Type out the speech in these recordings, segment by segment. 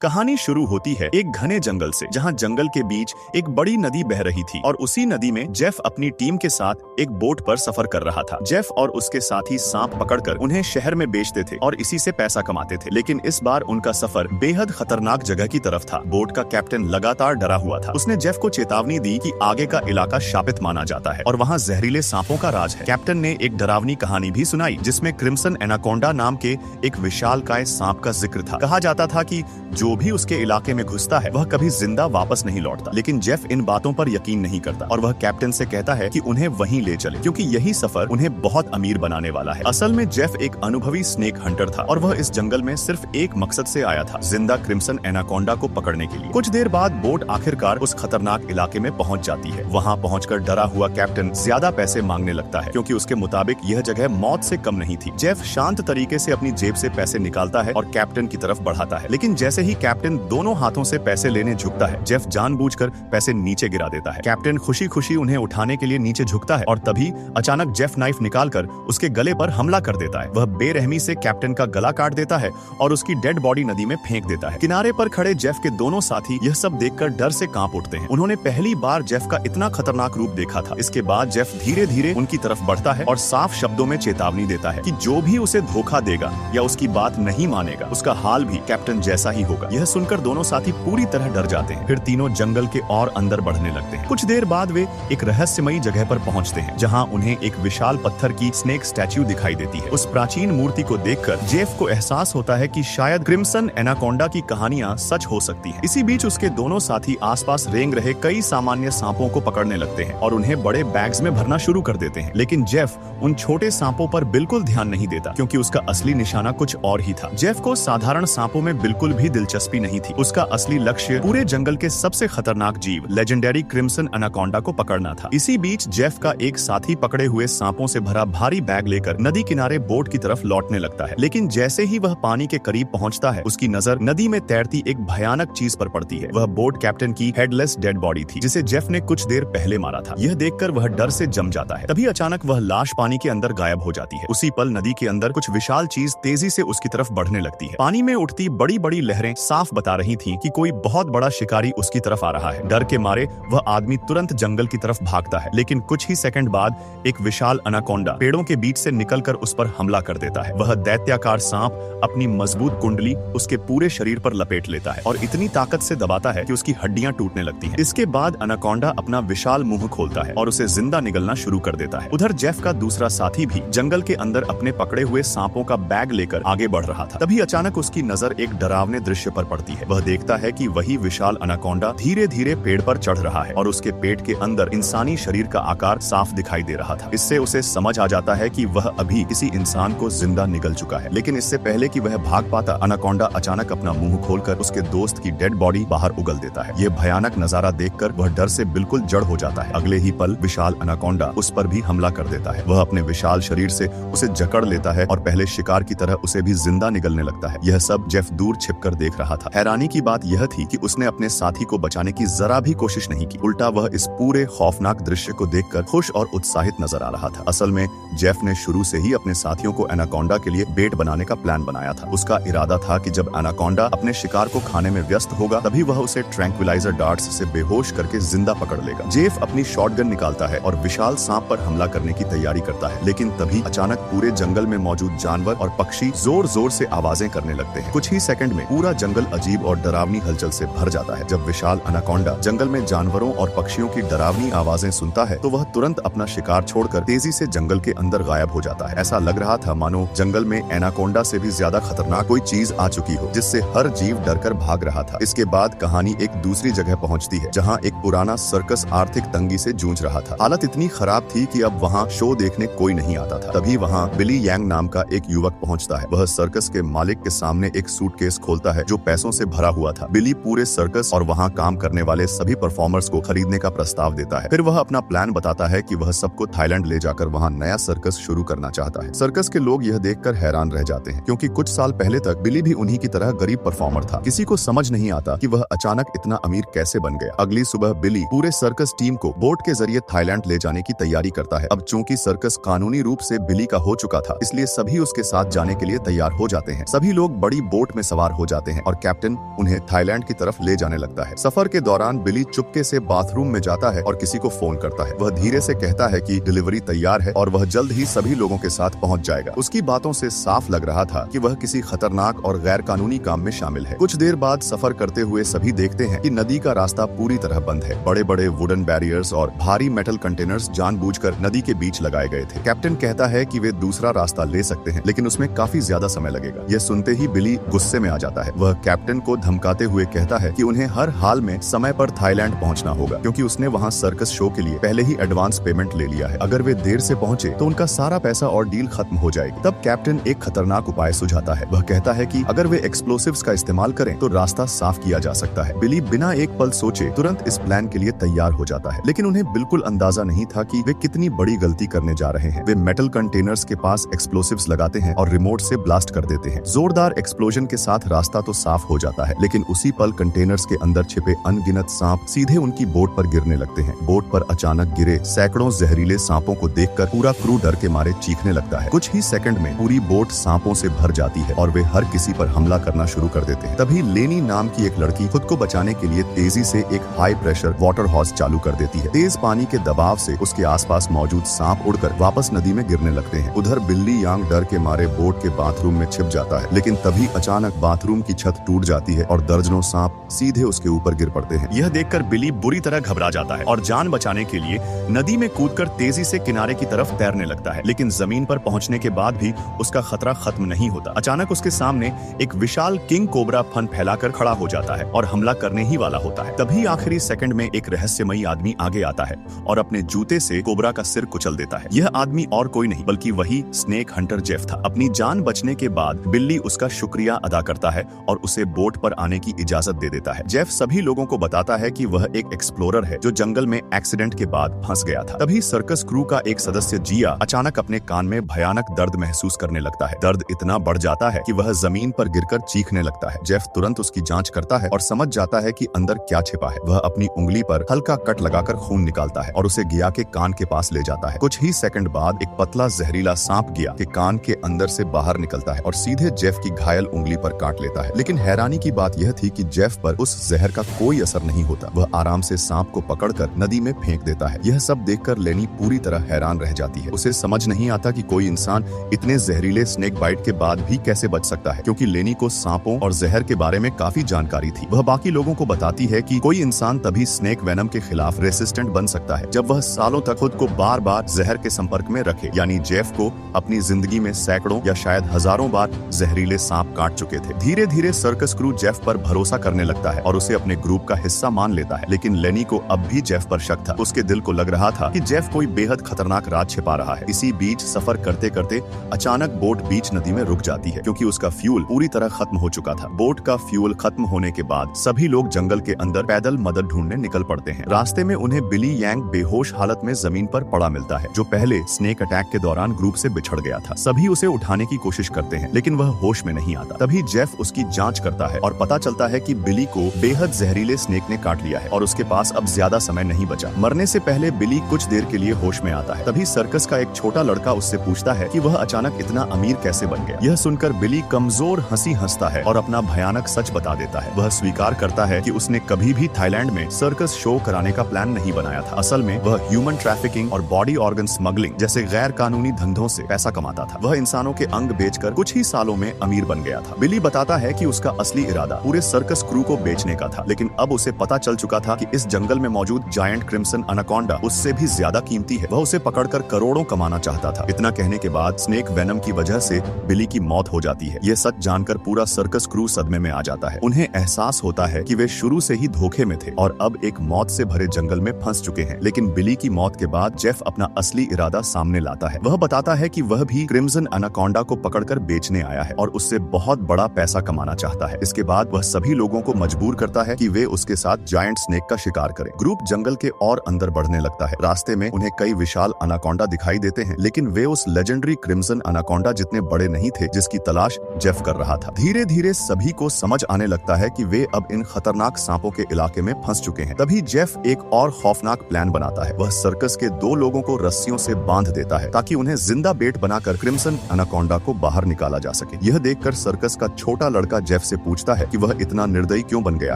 कहानी शुरू होती है एक घने जंगल से, जहां जंगल के बीच एक बड़ी नदी बह रही थी और उसी नदी में जेफ अपनी टीम के साथ एक बोट पर सफर कर रहा था। जेफ और उसके साथी सांप पकड़कर उन्हें शहर में बेचते थे और इसी से पैसा कमाते थे। लेकिन इस बार उनका सफर बेहद खतरनाक जगह की तरफ था। बोट का कैप्टन लगातार डरा हुआ था। उसने जेफ को चेतावनी दी कि आगे का इलाका शापित माना जाता है और वहाँ जहरीले सांपों का राज है। कैप्टन ने एक डरावनी कहानी भी सुनाई जिसमें क्रिम्सन एनाकोंडा नाम के एक विशालकाय सांप का जिक्र था। कहा जाता था कि जो भी उसके इलाके में घुसता है वह कभी जिंदा वापस नहीं लौटता। लेकिन जेफ इन बातों पर यकीन नहीं करता और वह कैप्टन से कहता है कि उन्हें वहीं ले चले, क्योंकि यही सफर उन्हें बहुत अमीर बनाने वाला है। असल में जेफ एक अनुभवी स्नेक हंटर था और वह इस जंगल में सिर्फ एक मकसद से आया था, जिंदा क्रिम्सन एनाकोंडा को पकड़ने के लिए। कुछ देर बाद बोट आखिरकार उस खतरनाक इलाके में पहुंच जाती है। वहां पहुंचकर डरा हुआ कैप्टन ज्यादा पैसे मांगने लगता है, क्योंकि उसके मुताबिक यह जगह मौत से कम नहीं थी। जेफ शांत तरीके से अपनी जेब से पैसे निकालता है और कैप्टन की तरफ बढ़ाता है। लेकिन जैसे ही कैप्टन दोनों हाथों से पैसे लेने झुकता है, जेफ जानबूझकर पैसे नीचे गिरा देता है। कैप्टन खुशी खुशी उन्हें उठाने के लिए नीचे झुकता है और तभी अचानक जेफ नाइफ निकालकर उसके गले पर हमला कर देता है। वह बेरहमी से कैप्टन का गला काट देता है और उसकी डेड बॉडी नदी में फेंक देता है। किनारे पर खड़े जेफ के दोनों साथी यह सब देखकर डर से कांप उठते हैं। उन्होंने पहली बार जेफ का इतना खतरनाक रूप देखा था। इसके बाद जेफ धीरे धीरे उनकी तरफ बढ़ता है और साफ शब्दों में चेतावनी देता है कि जो भी उसे धोखा देगा या उसकी बात नहीं मानेगा, उसका हाल भी कैप्टन जैसा ही होगा। यह सुनकर दोनों साथी पूरी तरह डर जाते हैं। फिर तीनों जंगल के और अंदर बढ़ने लगते हैं। कुछ देर बाद वे एक रहस्यमयी जगह पर पहुंचते हैं, जहां उन्हें एक विशाल पत्थर की स्नेक स्टैच्यू दिखाई देती है। उस प्राचीन मूर्ति को देखकर जेफ को एहसास होता है कि शायद क्रिम्सन एनाकोंडा की कहानियां सच हो सकती हैं। इसी बीच उसके दोनों साथी आसपास रेंग रहे कई सामान्य सांपों को पकड़ने लगते हैं और उन्हें बड़े बैग्स में भरना शुरू कर देते हैं। लेकिन जेफ उन छोटे सांपों पर बिल्कुल ध्यान नहीं देता, क्योंकि उसका असली निशाना कुछ और ही था। जेफ को साधारण सांपों में बिल्कुल भी दिलचस्पी नहीं थी। उसका असली लक्ष्य पूरे जंगल के सबसे खतरनाक जीव लेजेंडरी क्रिम्सन एनाकोंडा को पकड़ना था। इसी बीच जेफ का एक साथी पकड़े हुए सांपों से भरा भारी बैग लेकर नदी किनारे बोट की तरफ लौटने लगता है। लेकिन जैसे ही वह पानी के करीब पहुंचता है, उसकी नजर नदी में तैरती एक भयानक चीज पर पड़ती है। वह बोट कैप्टन की हेडलेस डेड बॉडी थी, जिसे जेफ ने कुछ देर पहले मारा था। यह देखकर वह डर से जम जाता है। तभी अचानक वह लाश पानी के अंदर गायब हो जाती है। उसी पल नदी के अंदर कुछ विशाल चीज तेजी से उसकी तरफ बढ़ने लगती है। पानी में उठती बड़ी बड़ी लहरें साफ बता रही थी कि कोई बहुत बड़ा शिकारी उसकी तरफ आ रहा है। डर के मारे वह आदमी तुरंत जंगल की तरफ भागता है। लेकिन कुछ ही सेकंड बाद एक विशाल एनाकोंडा पेड़ों के बीच से निकलकर उस पर हमला कर देता है। वह दैत्याकार सांप अपनी मजबूत कुंडली उसके पूरे शरीर पर लपेट लेता है और इतनी ताकत से दबाता है कि उसकी हड्डियां टूटने लगती हैं। इसके बाद एनाकोंडा अपना विशाल मुंह खोलता है और उसे जिंदा निगलना शुरू कर देता है। उधर जेफ का दूसरा साथी भी जंगल के अंदर अपने पकड़े हुए सांपों का बैग लेकर आगे बढ़ रहा था। तभी अचानक उसकी नजर एक डरावने दृश्य पर पड़ती है। वह देखता है कि वही विशाल एनाकोंडा धीरे धीरे पेड़ पर चढ़ रहा है और उसके पेट के अंदर इंसानी शरीर का आकार साफ दिखाई दे रहा था। इससे उसे समझ आ जाता है कि वह अभी किसी इंसान को जिंदा निगल चुका है। लेकिन इससे पहले कि वह भाग पाता, एनाकोंडा अचानक अपना मुंह खोलकर उसके दोस्त की डेड बॉडी बाहर उगल देता है। यह भयानक नजारा देखकर वह डर से बिल्कुल जड़ हो जाता है। अगले ही पल विशाल एनाकोंडा उस पर भी हमला कर देता है। वह अपने विशाल शरीर से उसे जकड़ लेता है और पहले शिकार की तरह उसे भी जिंदा निगलने लगता है। यह सब जेफ दूर छिपकर देख रहा था। हैरानी की बात यह थी कि उसने अपने साथी को बचाने की जरा भी कोशिश नहीं की। उल्टा वह इस पूरे खौफनाक दृश्य को देखकर खुश और उत्साहित नजर आ रहा था। असल में जेफ ने शुरू से ही अपने साथियों को एनाकोंडा के लिए बेट बनाने का प्लान बनाया था। उसका इरादा था कि जब एनाकोंडा अपने शिकार को खाने में व्यस्त होगा, तभी वह उसे ट्रैंक्विलाइजर डार्ट्स से बेहोश करके जिंदा पकड़ लेगा। जेफ अपनी शॉटगन निकालता है और विशाल सांप पर हमला करने की तैयारी करता है। लेकिन तभी अचानक पूरे जंगल में मौजूद जानवर और पक्षी जोर जोर से आवाजें करने लगते हैं। कुछ ही सेकंड में पूरा जंगल अजीब और डरावनी हलचल से भर जाता है। जब विशाल एनाकोंडा जंगल में जानवरों और पक्षियों की डरावनी आवाजें सुनता है, तो वह तुरंत अपना शिकार छोड़कर तेजी से जंगल के अंदर गायब हो जाता है। ऐसा लग रहा था मानो जंगल में एनाकोंडा से भी ज्यादा खतरनाक कोई चीज आ चुकी हो, जिससे हर जीव डरकर भाग रहा था। इसके बाद कहानी एक दूसरी जगह पहुंचती है, जहां एक पुराना सर्कस आर्थिक तंगी से जूझ रहा था। हालत इतनी खराब थी कि अब वहां शो देखने कोई नहीं आता था। तभी वहां बिली यांग नाम का एक युवक पहुंचता है। वह सर्कस के मालिक के सामने एक सूटकेस खोलता है जो पैसों से भरा हुआ था। बिली पूरे सर्कस और वहां काम करने वाले सभी परफॉर्मर्स को खरीदने का प्रस्ताव देता है। फिर वह अपना प्लान बताता है कि वह सबको थाईलैंड ले जाकर वहां नया सर्कस शुरू करना चाहता है। सर्कस के लोग यह देखकर हैरान रह जाते हैं, क्योंकि कुछ साल पहले तक बिली भी उन्हीं की तरह गरीब परफॉर्मर था। किसी को समझ नहीं आता कि वह अचानक इतना अमीर कैसे बन गया। अगली सुबह बिली पूरे सर्कस टीम को बोट के जरिए थाईलैंड ले जाने की तैयारी करता है। अब चूंकि सर्कस कानूनी रूप से बिली का हो चुका था, इसलिए सभी उसके साथ जाने के लिए तैयार हो जाते हैं। सभी लोग बड़ी बोट में सवार हो जाते हैं और कैप्टन उन्हें थाईलैंड की तरफ ले जाने लगता है। सफर के दौरान बिली चुपके से बाथरूम में जाता है और किसी को फोन करता है। वह धीरे से कहता है कि डिलीवरी तैयार है और वह जल्द ही सभी लोगों के साथ पहुंच जाएगा। उसकी बातों से साफ लग रहा था कि वह किसी खतरनाक और गैर कानूनी काम में शामिल है। कुछ देर बाद सफर करते हुए सभी देखते हैं कि नदी का रास्ता पूरी तरह बंद है। बड़े बड़े वुडन बैरियर्स और भारी मेटल कंटेनर्स जानबूझकर नदी के बीच लगाए गए थे। कैप्टन कहता है कि वे दूसरा रास्ता ले सकते हैं, लेकिन उसमें काफी ज्यादा समय लगेगा। यह सुनते ही बिली गुस्से में आ जाता है। वह कैप्टन को धमकाते हुए कहता है कि उन्हें हर हाल में समय पर थाईलैंड पहुंचना होगा, क्योंकि उसने वहां सर्कस शो के लिए पहले ही एडवांस पेमेंट ले लिया है। अगर वे देर से पहुंचे तो उनका सारा पैसा और डील खत्म हो जाएगी। तब कैप्टन एक खतरनाक उपाय सुझाता है। वह कहता है कि अगर वे एक्सप्लोसिव्स का इस्तेमाल करें तो रास्ता साफ किया जा सकता है। बिली बिना एक पल सोचे तुरंत इस प्लान के लिए तैयार हो जाता है, लेकिन उन्हें बिल्कुल अंदाजा नहीं था कि वे कितनी बड़ी गलती करने जा रहे हैं। वे मेटल कंटेनर्स के पास एक्सप्लोसिव्स लगाते हैं और रिमोट से ब्लास्ट कर देते हैं। जोरदार एक्सप्लोजन के साथ रास्ता तो साफ हो जाता है, लेकिन उसी पल कंटेनर्स के अंदर छिपे अनगिनत सांप सीधे उनकी बोट पर गिरने लगते हैं। बोट पर अचानक गिरे सैकड़ों जहरीले सांपों को देखकर पूरा क्रू डर के मारे चीखने लगता है। कुछ ही सेकंड में पूरी बोट सांपों से भर जाती है और वे हर किसी पर हमला करना शुरू कर देते हैं। तभी लेनी नाम की एक लड़की खुद को बचाने के लिए तेजी से एक हाई प्रेशर वाटर हॉर्स चालू कर देती है। तेज पानी के दबाव से उसके आसपास मौजूद सांप उड़कर वापस नदी में गिरने लगते हैं। उधर बिल्ली यांग डर के मारे बोट के बाथरूम में छिप जाता है, लेकिन तभी अचानक बाथरूम की छत टूट जाती है और दर्जनों सांप सीधे उसके ऊपर गिर पड़ते हैं। यह देखकर बिली बुरी तरह घबरा जाता है और जान बचाने के लिए नदी में कूदकर तेजी से किनारे की तरफ तैरने लगता है, लेकिन जमीन पर पहुंचने के बाद भी उसका खतरा खत्म नहीं होता। अचानक उसके सामने एक विशाल किंग कोबरा फन फैलाकर खड़ा हो जाता है और हमला करने ही वाला होता है। तभी आखिरी सेकंड में एक रहस्यमयी आदमी आगे आता है और अपने जूते से कोबरा का सिर कुचल देता है। यह आदमी और कोई नहीं बल्कि वही स्नेक हंटर जेफ था। अपनी जान बचने के बाद बिल्ली उसका शुक्रिया अदा करता है और उसे बोट पर आने की इजाजत दे देता है। जेफ सभी लोगों को बताता है कि वह एक एक्सप्लोरर है जो जंगल में एक्सीडेंट के बाद फंस गया था। तभी सर्कस क्रू का एक सदस्य जिया अचानक अपने कान में भयानक दर्द महसूस करने लगता है। दर्द इतना बढ़ जाता है कि वह जमीन पर गिरकर चीखने लगता है। जेफ तुरंत उसकी जांच करता है और समझ जाता है कि अंदर क्या छिपा है। वह अपनी उंगली पर हल्का कट लगाकर खून निकालता है और उसे गिया के कान के पास ले जाता है। कुछ ही सेकंड बाद एक पतला जहरीला सांप गिया के कान के अंदर से बाहर निकलता है और सीधे जेफ की घायल उंगली पर काट लेता है। लेकिन हैरानी की बात यह थी कि जेफ पर उस जहर का कोई असर नहीं होता। वह आराम से सांप को पकड़कर नदी में फेंक देता है। यह सब देखकर लेनी पूरी तरह हैरान रह जाती है। उसे समझ नहीं आता कि कोई इंसान इतने जहरीले स्नेक बाइट के बाद भी कैसे बच सकता है, क्योंकि लेनी को सांपों और जहर के बारे में काफी जानकारी थी। वह बाकी लोगों को बताती है कि कोई इंसान तभी स्नेक वेनम के खिलाफ रेसिस्टेंट बन सकता है जब वह सालों तक खुद को बार बार जहर के संपर्क में रखे। यानी जेफ को अपनी जिंदगी में सैकड़ों या शायद हजारों बार जहरीले सांप काट चुके थे। धीरे धीरे सर्कस क्रू जेफ पर भरोसा करने लगता है और उसे अपने ग्रुप का हिस्सा मान लेता है। लेकिन लेनी को अब भी जेफ पर शक था। उसके दिल को लग रहा था कि जेफ कोई बेहद खतरनाक राज छिपा रहा है। इसी बीच सफर करते करते अचानक बोट बीच नदी में रुक जाती है, क्योंकि उसका फ्यूल पूरी तरह खत्म हो चुका था। बोट का फ्यूल खत्म होने के बाद सभी लोग जंगल के अंदर पैदल मदद ढूंढने निकल पड़ते हैं। रास्ते में उन्हें बिली यांग बेहोश हालत में जमीन पर पड़ा मिलता है, जो पहले स्नेक अटैक के दौरान ग्रुप से बिछड़ गया था। सभी उसे उठाने की कोशिश करते हैं, लेकिन वह होश में नहीं आता। तभी जेफ उसकी जांच करता है और पता चलता है कि बिली को बेहद जहरीले स्नेक ने काट लिया है और उसके पास अब ज्यादा समय नहीं बचा। मरने से पहले बिली कुछ देर के लिए होश में आता है। तभी सर्कस का एक छोटा लड़का उससे पूछता है कि वह अचानक इतना अमीर कैसे बन गया। यह सुनकर बिली कमजोर हंसी हंसता है और अपना भयानक सच बता देता है। वह स्वीकार करता है कि उसने कभी भी थाईलैंड में सर्कस शो कराने का प्लान नहीं बनाया था। असल में वह ह्यूमन ट्रैफिकिंग और बॉडी ऑर्गन स्मगलिंग जैसे गैर कानूनी धंधों से पैसा कमाता था। वह इंसानों के अंग बेचकर कुछ ही सालों में अमीर बन गया था। बिली बताता है कि उसका असली इरादा पूरे सर्कस क्रू को बेचने का था, लेकिन अब उसे पता चल चुका था कि इस जंगल में मौजूद जायंट क्रिम्सन अनाकोंडा उससे भी ज्यादा कीमती है। वह उसे पकड़कर करोड़ों कमाना चाहता था। इतना कहने के बाद स्नेक वेनम की वजह से बिली की मौत हो जाती है। यह सच जानकर पूरा सर्कस क्रू सदमे में आ जाता है। उन्हें एहसास होता है कि वे शुरू से ही धोखे में थे और अब एक मौत से भरे जंगल में फंस चुके हैं। लेकिन बिली की मौत के बाद जेफ अपना असली इरादा सामने लाता है। वह बताता है कि वह भी क्रिम्सन अनाकोंडा को पकड़कर बेचने आया है और उससे बहुत बड़ा पैसा कमाना चाहता है। इसके बाद वह सभी लोगों को मजबूर करता है कि वे उसके साथ जायंट स्नेक का शिकार करें। ग्रुप जंगल के और अंदर बढ़ने लगता है। रास्ते में उन्हें कई विशाल अनाकोंडा दिखाई देते हैं, लेकिन वे उस लेजेंडरी क्रिम्सन अनाकोंडा जितने बड़े नहीं थे जिसकी तलाश जेफ कर रहा था। धीरे धीरे सभी को समझ आने लगता है कि वे अब इन खतरनाक सांपों के इलाके में फंस चुके हैं। तभी जेफ एक और खौफनाक प्लान बनाता है। वह सर्कस के 2 लोगों को रस्सियों से बांध देता है ताकि उन्हें जिंदा बेट बनाकर क्रिम्सन अनाकोंडा को बाहर निकाला जा सके। यह देखकर सर्कस का छोटा लड़का जेफ जेफ से पूछता है कि वह इतना निर्दयी क्यों बन गया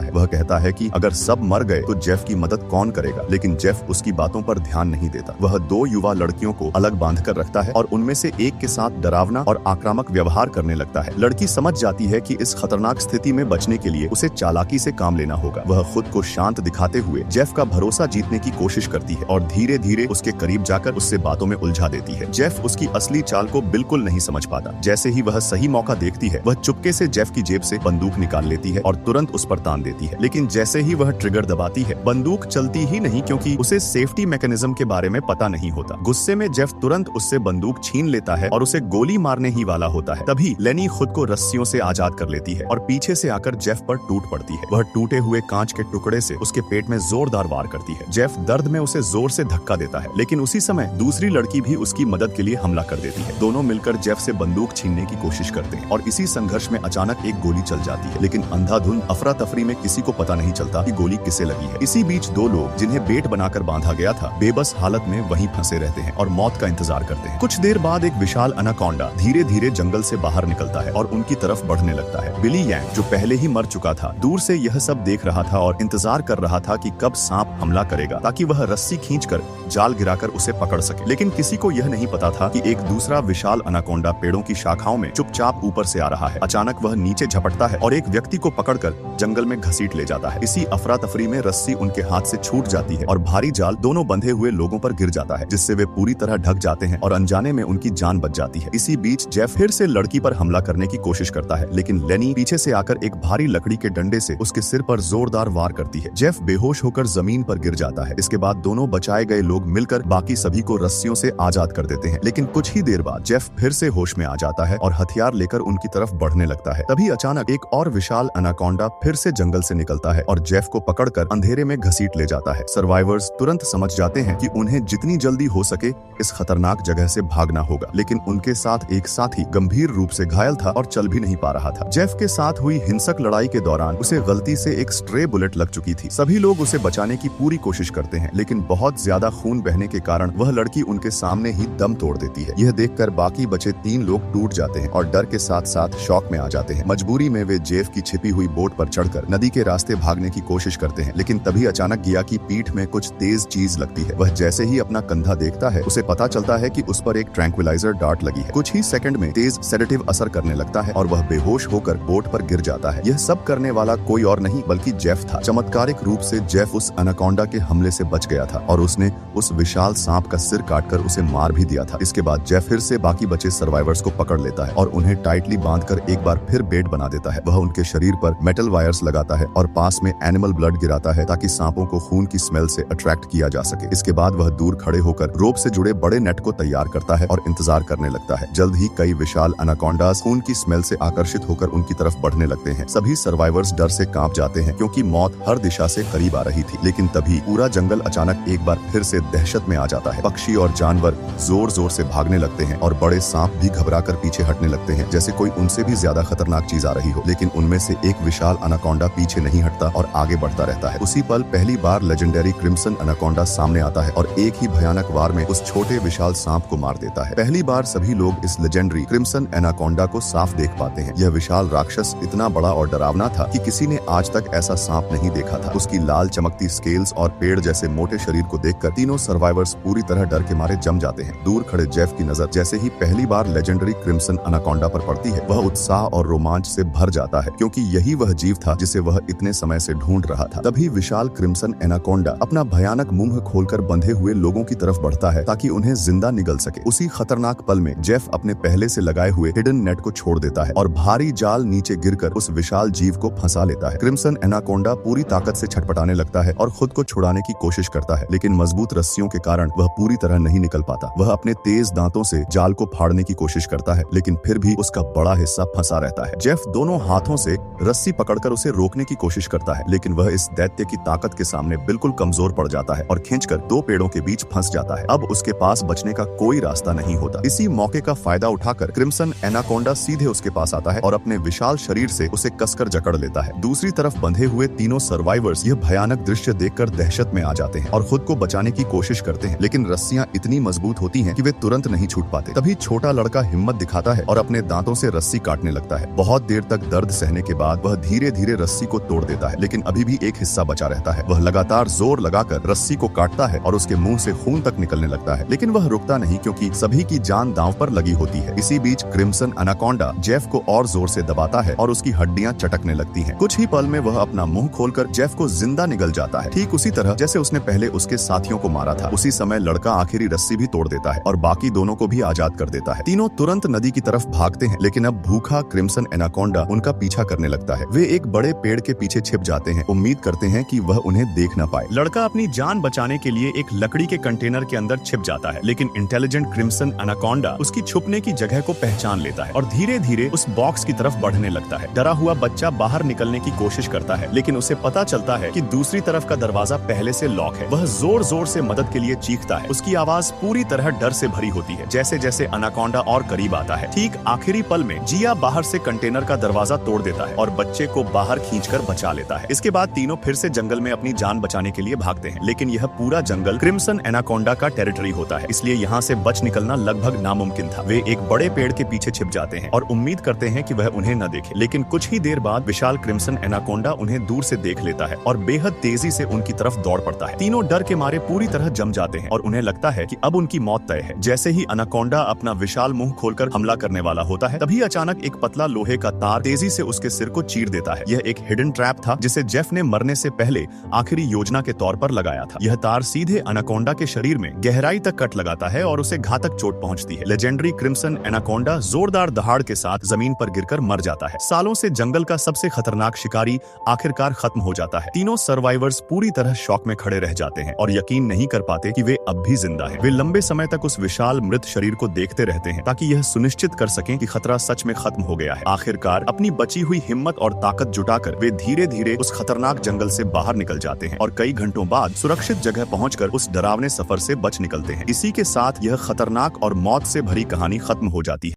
है। वह कहता है कि अगर सब मर गए तो जेफ की मदद कौन करेगा, लेकिन जेफ उसकी बातों पर ध्यान नहीं देता। वह 2 युवा लड़कियों को अलग बांधकर रखता है और उनमें से एक के साथ डरावना और आक्रामक व्यवहार करने लगता है। लड़की समझ जाती है कि इस खतरनाक स्थिति में बचने के लिए उसे चालाकी से काम लेना होगा। वह खुद को शांत दिखाते हुए जेफ का भरोसा जीतने की कोशिश करती है और धीरे धीरे उसके करीब जाकर उससे बातों में उलझा देती है। जेफ उसकी असली चाल को बिल्कुल नहीं समझ पाता। जैसे ही वह सही मौका देखती है, वह चुपके से जेफ की जेब से बंदूक निकाल लेती है और तुरंत उस पर तान देती है। लेकिन जैसे ही वह ट्रिगर दबाती है, बंदूक चलती ही नहीं, क्योंकि उसे सेफ्टी मैकेनिज्म के बारे में पता नहीं होता। गुस्से में जेफ तुरंत उससे बंदूक छीन लेता है और उसे गोली मारने ही वाला होता है। तभी लेनी खुद को रस्सियों से आजाद कर लेती है और पीछे से आकर जेफ पर टूट पड़ती है। वह टूटे हुए कांच के टुकड़े से उसके पेट में जोरदार वार करती है। जेफ दर्द में उसे जोर से धक्का देता है, लेकिन उसी समय दूसरी लड़की भी उसकी मदद के लिए हमला कर देती है। दोनों मिलकर जेफ से बंदूक छीनने की कोशिश करते हैं और इसी संघर्ष में अचानक एक गोली चल जाती है, लेकिन अंधाधुंध अफरा तफरी में किसी को पता नहीं चलता कि गोली किसे लगी है। इसी बीच 2 लोग जिन्हें बेट बनाकर बांधा गया था, बेबस हालत में वहीं फंसे रहते हैं और मौत का इंतजार करते हैं। कुछ देर बाद एक विशाल अनाकोंडा धीरे धीरे जंगल से बाहर निकलता है और उनकी तरफ बढ़ने लगता है। बिली यांग, जो पहले ही मर चुका था, दूर से यह सब देख रहा था और इंतजार कर रहा था कि कब सांप हमला करेगा, ताकि वह रस्सी खींचकर जाल गिराकर उसे पकड़ सके। लेकिन किसी को यह नहीं पता था कि एक दूसरा विशाल अनाकोंडा पेड़ों की शाखाओं में चुपचाप ऊपर से आ रहा है। अचानक वह नीचे झपटता है और एक व्यक्ति को पकड़कर जंगल में घसीट ले जाता है। इसी अफरा तफरी में रस्सी उनके हाथ से छूट जाती है और भारी जाल दोनों बंधे हुए लोगों पर गिर जाता है, जिससे वे पूरी तरह ढक जाते हैं और अनजाने में उनकी जान बच जाती है। इसी बीच जेफ फिर से लड़की पर हमला करने की कोशिश करता है, लेकिन लेनी पीछे से आकर एक भारी लकड़ी के डंडे से उसके सिर पर जोरदार वार करती है। जेफ बेहोश होकर जमीन पर गिर जाता है। इसके बाद दोनों बचाए गए लोग मिलकर बाकी सभी को रस्सियों से आजाद कर देते हैं। लेकिन कुछ ही देर बाद जेफ फिर से होश में आ जाता है और हथियार लेकर उनकी तरफ बढ़ने लगता है। तभी अचानक एक और विशाल अनाकोंडा फिर से जंगल से निकलता है और जेफ को पकड़कर अंधेरे में घसीट ले जाता है। सर्वाइवर्स तुरंत समझ जाते हैं कि उन्हें जितनी जल्दी हो सके इस खतरनाक जगह से भागना होगा, लेकिन उनके साथ एक साथी गंभीर रूप से घायल था और चल भी नहीं पा रहा था। जेफ के साथ हुई हिंसक लड़ाई के दौरान उसे गलती से एक स्ट्रे बुलेट लग चुकी थी। सभी लोग उसे बचाने की पूरी कोशिश करते हैं, लेकिन बहुत ज्यादा खून बहने के कारण वह लड़की उनके सामने ही दम तोड़ देती है। यह देखकर बाकी बचे 3 लोग टूट जाते हैं और डर के साथ साथ शॉक में आ जाते हैं। मजबूरी में वे जेफ की छिपी हुई बोट पर चढ़कर नदी के रास्ते भागने की कोशिश करते हैं, लेकिन तभी अचानक गिया की पीठ में कुछ तेज चीज लगती है। वह जैसे ही अपना कंधा देखता है, उसे पता चलता है कि उस पर एक ट्रैंक्विलाइजर डार्ट लगी है। कुछ ही सेकंड में तेज सेडेटिव असर करने लगता है और वह बेहोश होकर बोट पर गिर जाता है। यह सब करने वाला कोई और नहीं बल्कि जेफ था। चमत्कारिक रूप से जेफ उस अनाकोंडा के हमले से बच गया था और उसने उस विशाल सांप का सिर काटकर उसे मार भी दिया था। इसके बाद जेफ फिर से बाकी बचे सर्वाइवर्स को पकड़ लेता है और उन्हें टाइटली बांधकर एक बार फिर बेट बना देता है। वह उनके शरीर पर मेटल वायर्स लगाता है और पास में एनिमल ब्लड गिराता है, ताकि सांपों को खून की स्मेल से अट्रैक्ट किया जा सके। इसके बाद वह दूर खड़े होकर रोप से जुड़े बड़े नेट को तैयार करता है और इंतजार करने लगता है। जल्द ही कई विशाल अनाकोंडास खून की स्मेल से आकर्षित होकर उनकी तरफ बढ़ने लगते हैं। सभी सर्वाइवर्स डर से कांप जाते हैं, क्योंकि मौत हर दिशा से करीब आ रही थी। लेकिन तभी पूरा जंगल अचानक एक बार फिर से दहशत में आ जाता है। पक्षी और जानवर जोर जोर से भागने लगते हैं और बड़े सांप भी घबराकर पीछे हटने लगते हैं, जैसे कोई उनसे भी ज्यादा खतरनाक चीज आ रही हो। लेकिन उनमें से एक विशाल अनाकोंडा पीछे नहीं हटता और आगे बढ़ता रहता है। उसी पल पहली बार लेजेंडरी क्रिम्सन अनाकोंडा सामने आता है और एक ही भयानक वार में उस छोटे विशाल सांप को मार देता है। पहली बार सभी लोग इस लेजेंडरी क्रिम्सन एनाकोंडा को साफ देख पाते हैं। यह विशाल राक्षस इतना बड़ा और डरावना था कि किसी ने आज तक ऐसा सांप नहीं देखा था। उसकी लाल चमकती स्केल्स और पेड़ जैसे मोटे शरीर को देखकर तीनों सर्वाइवर्स पूरी तरह डर के मारे जम जाते हैं। दूर खड़े जेफ की नजर जैसे ही पहली बार लेजेंडरी क्रिम्सन अनाकोंडा पर पड़ती है, वह उत्साह और रोमांच से भर जाता है, क्योंकि यही वह जीव था जिसे वह इतने समय से ढूंढ रहा था। तभी विशाल क्रिम्सन एनाकोंडा अपना भयानक मुंह खोलकर बंधे हुए लोगों की तरफ बढ़ता है, ताकि उन्हें जिंदा निगल सके। उसी खतरनाक पल में जेफ अपने पहले से लगाए हुए हिडन नेट को छोड़ देता है और भारी जाल नीचे गिरकर उस विशाल जीव को फंसा लेता है। क्रिम्सन एनाकोंडा पूरी ताकत से छटपटाने लगता है और खुद को छुड़ाने की कोशिश करता है, लेकिन मजबूत रस्सियों के कारण वह पूरी तरह नहीं निकल पाता। वह अपने तेज दांतों से जाल को फाड़ने की कोशिश करता है, लेकिन फिर भी उसका बड़ा हिस्सा फंसा रहता है। जेफ दोनों हाथों से रस्सी पकड़कर उसे रोकने की कोशिश करता है, लेकिन वह इस दैत्य की ताकत के सामने बिल्कुल कमजोर पड़ जाता है और खींचकर 2 पेड़ों के बीच फंस जाता है। अब उसके पास बचने का कोई रास्ता नहीं होता। इसी मौके का फायदा उठाकर क्रिम्सन एनाकोंडा सीधे उसके पास आता है और अपने विशाल शरीर से उसे कसकर जकड़ लेता है। दूसरी तरफ बंधे हुए तीनों सर्वाइवर्स यह भयानक दृश्य देखकर दहशत में आ जाते हैं और खुद को बचाने की कोशिश करते हैं, लेकिन रस्सियां इतनी मजबूत होती हैं कि वे तुरंत नहीं छूट पाते। तभी छोटा लड़का हिम्मत दिखाता है और अपने दांतों से रस्सी काटने लगता है। बहुत देर तक दर्द सहने के बाद वह धीरे धीरे रस्सी को तोड़ देता है, लेकिन अभी भी एक हिस्सा बचा रहता है। वह लगातार जोर लगाकर रस्सी को काटता है और उसके मुंह से खून तक निकलने लगता है, लेकिन वह रुकता नहीं क्योंकि सभी की जान दांव पर लगी होती है। इसी बीच क्रिम्सन एनाकोंडा जेफ को और जोर से दबाता है और उसकी हड्डियां चटकने लगती हैं। कुछ ही पल में वह अपना मुंह खोलकर जेफ को जिंदा निगल जाता है, ठीक उसी तरह जैसे उसने पहले उसके साथियों को मारा था। उसी समय लड़का आखिरी रस्सी भी तोड़ देता है और बाकी दोनों को भी आजाद कर देता है। तीनों तुरंत नदी की तरफ भागते हैं, लेकिन अब भूखा क्रिम्सन एनाकोंडा उनका पीछा करने लगता है। वे एक बड़े पेड़ के पीछे छिप जाते हैं, उम्मीद करते हैं कि वह उन्हें देख न पाए। लड़का अपनी जान बचाने के लिए एक लकड़ी के कंटेनर के अंदर छिप जाता है, लेकिन इंटेलिजेंट क्रिम्सन एनाकोंडा उसकी छुपने की जगह को पहचान लेता है और धीरे धीरे उस बॉक्स की तरफ बढ़ने लगता है। डरा हुआ बच्चा बाहर निकलने की कोशिश करता है, लेकिन उसे पता चलता है कि दूसरी तरफ का दरवाजा पहले से लॉक है। वह जोर जोर से मदद के लिए चीखता है। उसकी आवाज पूरी तरह डर से भरी होती है। जैसे जैसे एनाकोंडा और करीब आता है, ठीक आखिरी पल में जिया बाहर से कंटेनर का दरवाजा तोड़ देता है और बच्चे को बाहर खींचकर बचा लेता है। इसके बाद तीनों फिर से जंगल में अपनी जान बचाने के लिए भागते हैं, लेकिन यह पूरा जंगल क्रिम्सन एनाकोंडा का टेरिटरी होता है, इसलिए यहाँ से बच निकलना लगभग नामुमकिन था। वे एक बड़े पेड़ के पीछे छिप जाते हैं और उम्मीद करते हैं कि वह उन्हें न देखे, लेकिन कुछ ही देर बाद विशाल क्रिम्सन एनाकोंडा उन्हें दूर से देख लेता है और बेहद तेजी से उनकी तरफ दौड़ पड़ता है। तीनों डर के मारे पूरी तरह जम जाते हैं और उन्हें लगता है कि अब उनकी मौत तय है। जैसे ही एनाकोंडा अपना विशाल मुंह खोलकर हमला करने वाला होता है, तभी अचानक एक पतला लोहे का तार तेजी से उसके सिर को चीर देता है। यह एक हिडन ट्रैप था जिसे जेफ ने मरने से पहले आखिरी योजना के तौर पर लगाया था। यह तार सीधे एनाकोंडा के शरीर में गहराई तक कट लगाता है और उसे घातक चोट पहुंचती है। लेजेंडरी क्रिम्सन एनाकोंडा जोरदार दहाड़ के साथ जमीन पर गिरकर मर जाता है। सालों से जंगल का सबसे खतरनाक शिकारी आखिरकार खत्म हो जाता है। तीनों सर्वाइवर्स पूरी तरह शॉक में खड़े रह जाते हैं और यकीन नहीं कर पाते कि वे अब भी जिंदा हैं। वे लंबे समय तक उस विशाल मृत शरीर को देखते रहते हैं ताकि यह सुनिश्चित कर सकें कि खतरा सच में खत्म हो गया है। आखिरकार अपनी बची हुई हिम्मत और ताकत जुटाकर वे धीरे धीरे उस खतरनाक जंगल से बाहर निकल जाते हैं और कई घंटों बाद सुरक्षित जगह पहुंचकर उस डरावने सफर से बच निकलते हैं। इसी के साथ यह खतरनाक और मौत से भरी कहानी खत्म हो जाती है।